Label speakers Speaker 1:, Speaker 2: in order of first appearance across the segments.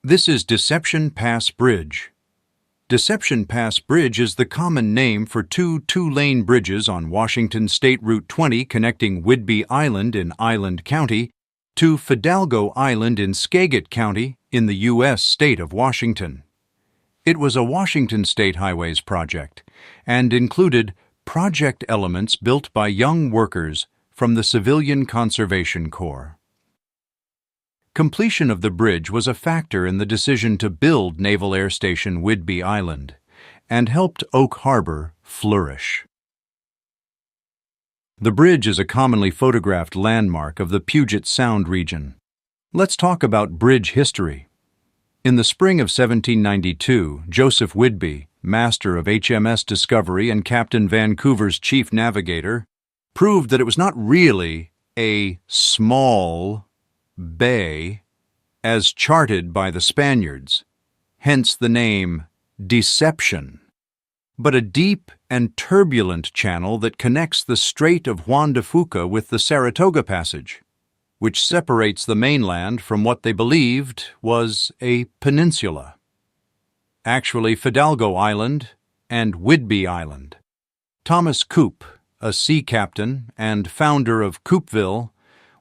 Speaker 1: This is Deception Pass Bridge. Deception Pass Bridge is the common name for two-lane bridges on Washington State Route 20 connecting Whidbey Island in Island County to Fidalgo Island in Skagit County in the U.S. state of Washington. It was a Washington State Highways project and included project elements built by young workers from the Civilian Conservation Corps. Completion of the bridge was a factor in the decision to build Naval Air Station Whidbey Island and helped Oak Harbor flourish. The bridge is a commonly photographed landmark of the Puget Sound region. Let's talk about bridge history. In the spring of 1792, Joseph Whidbey, master of HMS Discovery and Captain Vancouver's chief navigator, proved that it was not really a small bay as charted by the Spaniards, hence the name Deception, but a deep and turbulent channel that connects the Strait of Juan de Fuca with the Saratoga Passage, which separates the mainland from what they believed was a peninsula. Actually, Fidalgo Island and Whidbey Island. Thomas Coop, a sea captain and founder of Coopville,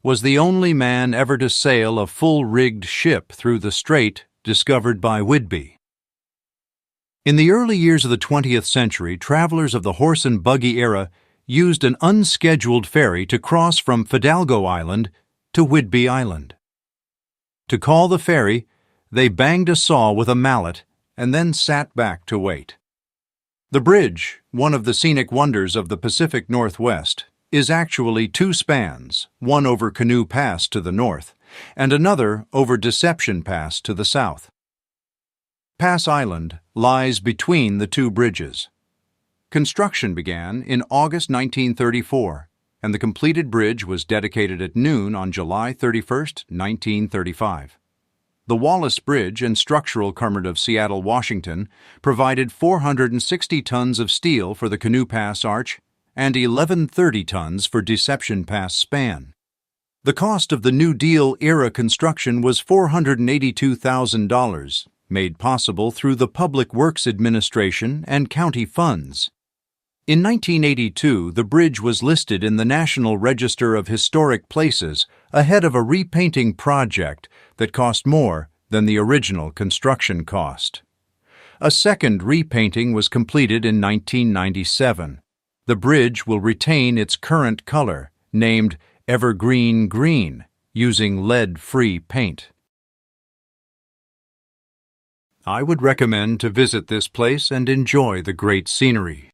Speaker 1: was the only man ever to sail a full-rigged ship through the strait discovered by Whidbey. In the early years of the 20th century, travelers of the horse and buggy era used an unscheduled ferry to cross from Fidalgo Island to Whidbey Island. To call the ferry, they banged a saw with a mallet and then sat back to wait. The bridge, one of the scenic wonders of the Pacific Northwest, is actually two spans, one over Canoe Pass to the north and another over Deception Pass to the south. Pass Island lies between the two bridges. Construction began in August 1934, and the completed bridge was dedicated at noon on July 31, 1935. The Wallace Bridge and Structural Kermit of Seattle, Washington, provided 460 tons of steel for the Canoe Pass arch and 1,130 tons for Deception Pass span. The cost of the New Deal-era construction was $482,000, made possible through the Public Works Administration and county funds. In 1982, the bridge was listed in the National Register of Historic Places ahead of a repainting project that cost more than the original construction cost. A second repainting was completed in 1997. The bridge will retain its current color, named Evergreen Green, using lead-free paint. I would recommend to visit this place and enjoy the great scenery.